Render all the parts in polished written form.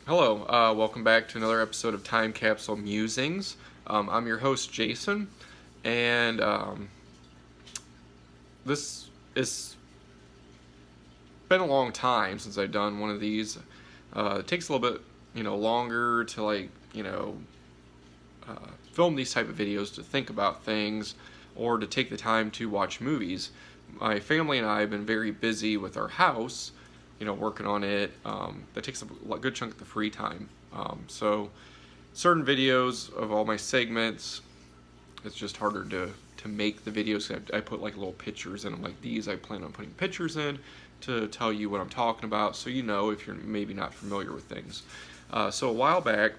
Hello, welcome back to another episode of Time Capsule Musings. I'm your host, Jason, and this has been a long time since I've done one of these. It takes a little bit, longer to uh, film these type of videos, to think about things, or to take the time to watch movies. My family and I have been very busy with our house, working on it. That takes a good chunk of the free time. So certain videos of all my segments, it's just harder to make the videos. I put like little pictures in them, like these. I plan on putting pictures in to tell you what I'm talking about, so if you're maybe not familiar with things. So a while back,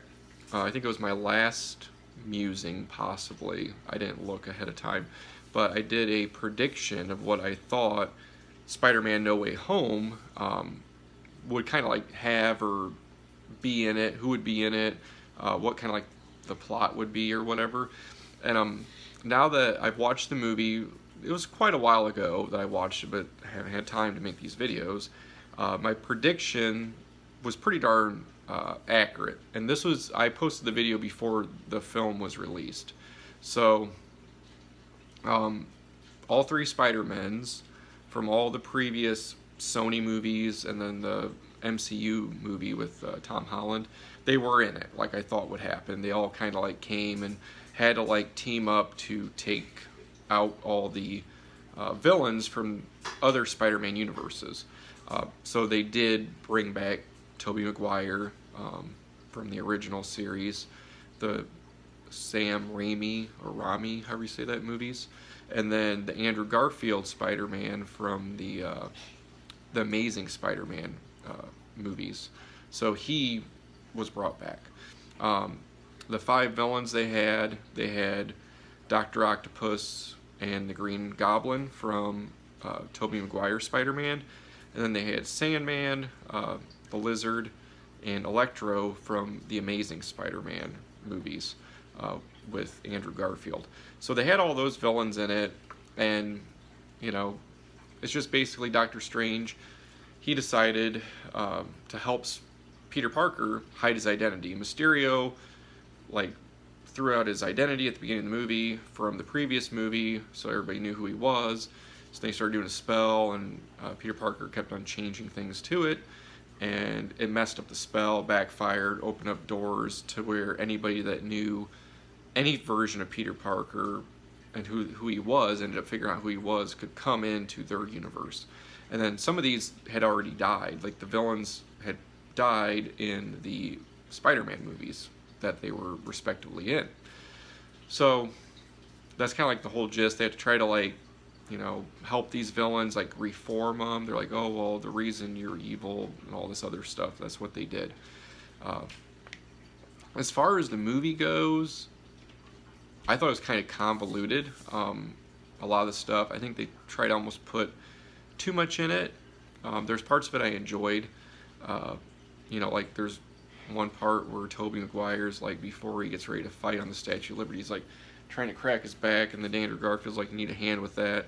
I think it was my last musing, possibly. I didn't look ahead of time, but I did a prediction of what I thought Spider-Man No Way Home would kind of like have or be in it, who would be in it, what kind of like the plot would be or whatever. And now that I've watched the movie, it was quite a while ago that I watched it, but I haven't had time to make these videos. My prediction was pretty darn accurate, and I posted the video before the film was released. So all three Spider-Mans from all the previous Sony movies and then the MCU movie with Tom Holland, they were in it, like I thought would happen. They all kind of like came and had to like team up to take out all the villains from other Spider-Man universes. So they did bring back Tobey Maguire from the original series, the Sam Raimi or Rami, however you say that, movies, and then the Andrew Garfield Spider-Man from the Amazing Spider-Man movies. So he was brought back. The five villains they had Dr. Octopus and the Green Goblin from Tobey Maguire Spider-Man, and then they had Sandman, the Lizard, and Electro from the Amazing Spider-Man movies with Andrew Garfield. So they had all those villains in it, and it's just basically Doctor Strange. He decided to help Peter Parker hide his identity. Mysterio threw out his identity at the beginning of the movie from the previous movie, so everybody knew who he was. So they started doing a spell, and Peter Parker kept on changing things to it, and it messed up the spell, backfired, opened up doors to where anybody that knew any version of Peter Parker and who he was, ended up figuring out who he was, could come into their universe. And then some of these had already died, like the villains had died in the Spider-Man movies that they were respectively in. So that's kind of like the whole gist. They had to try to help these villains, reform them. They're like, oh, well, the reason you're evil and all this other stuff. That's what they did. As far as the movie goes, I thought it was kind of convoluted. A lot of the stuff, I think they tried to almost put too much in it. There's parts of it I enjoyed. There's one part where Tobey Maguire's before he gets ready to fight on the Statue of Liberty, he's trying to crack his back, and then Andrew Garfield's you need a hand with that,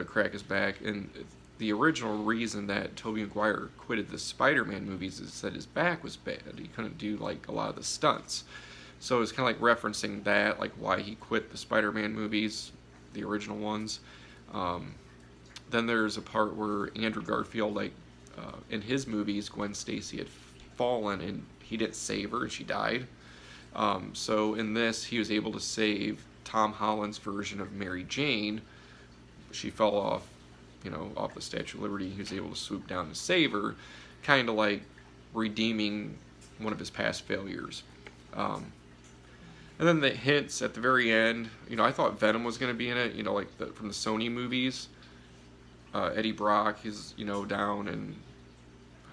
crack his back. And the original reason that Tobey Maguire quitted the Spider-Man movies is that his back was bad. He couldn't do a lot of the stunts. So it's kind of referencing that, why he quit the Spider-Man movies, the original ones. Then there's a part where Andrew Garfield, in his movies, Gwen Stacy had fallen and he didn't save her and she died. So in this, he was able to save Tom Holland's version of Mary Jane. She fell off, off the Statue of Liberty. He was able to swoop down to save her, kind of redeeming one of his past failures. And then the hints at the very end, I thought Venom was going to be in it, from the Sony movies. Eddie Brock is, down in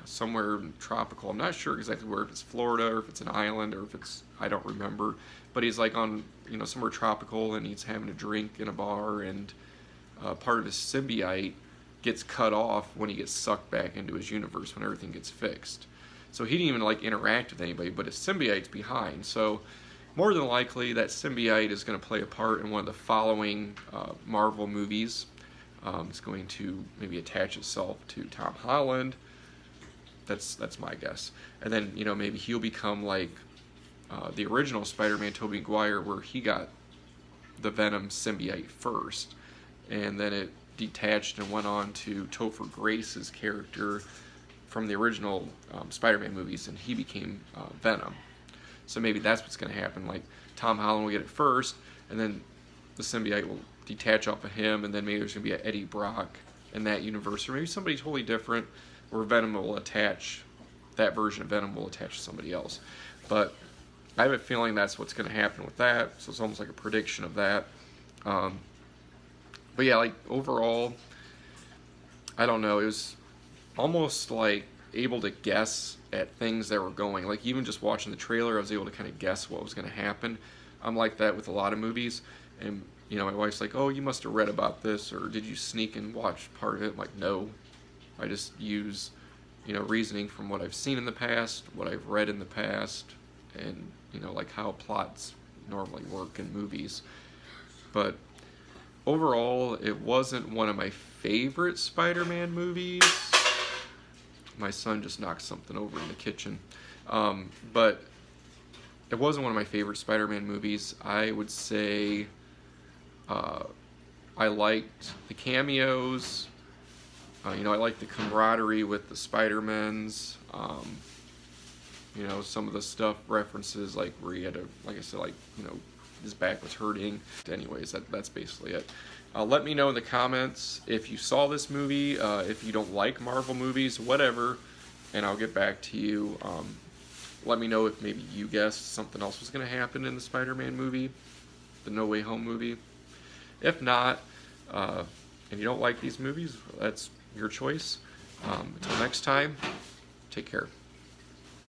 somewhere tropical. I'm not sure exactly where, if it's Florida or if it's an island or if it's, I don't remember. But he's on, somewhere tropical, and he's having a drink in a bar, and part of his symbiote gets cut off when he gets sucked back into his universe when everything gets fixed. So he didn't even interact with anybody, but his symbiote's behind. So more than likely that symbiote is going to play a part in one of the following Marvel movies. It's going to maybe attach itself to Tom Holland. That's my guess. And then, you know, maybe he'll become like the original Spider-Man, Tobey Maguire, where he got the Venom symbiote first, and then it detached and went on to Topher Grace's character from the original Spider-Man movies, and he became Venom. So maybe that's what's going to happen. Like, Tom Holland will get it first, and then the symbiote will detach off of him, and then maybe there's going to be an Eddie Brock in that universe, or maybe somebody totally different, where Venom will attach, that version of Venom will attach to somebody else. But I have a feeling that's what's going to happen with that, so it's almost like a prediction of that. But yeah, like, overall, I don't know, it was almost like able to guess at things that were going. Like, even just watching the trailer, I was able to kind of guess what was going to happen. I'm like that with a lot of movies, and, you know, my wife's like, oh, you must have read about this, or did you sneak and watch part of it? I'm like, no, I just use, you know, reasoning from what I've seen in the past, what I've read in the past, and, you know, like how plots normally work in movies. But overall, it wasn't one of my favorite Spider-Man movies. My son just knocked something over in the kitchen. But it wasn't one of my favorite Spider-Man movies. I would say I liked the cameos. You know, I liked the camaraderie with the Spider-Mans. You know, some of the stuff references, like where he had to, like I said, like, you know, his back was hurting. Anyways, that's basically it. Let me know in the comments if you saw this movie, if you don't like Marvel movies, whatever, and I'll get back to you. Let me know if maybe you guessed something else was going to happen in the Spider-Man movie, the No Way Home movie. If not, if you don't like these movies, that's your choice. Until next time, take care.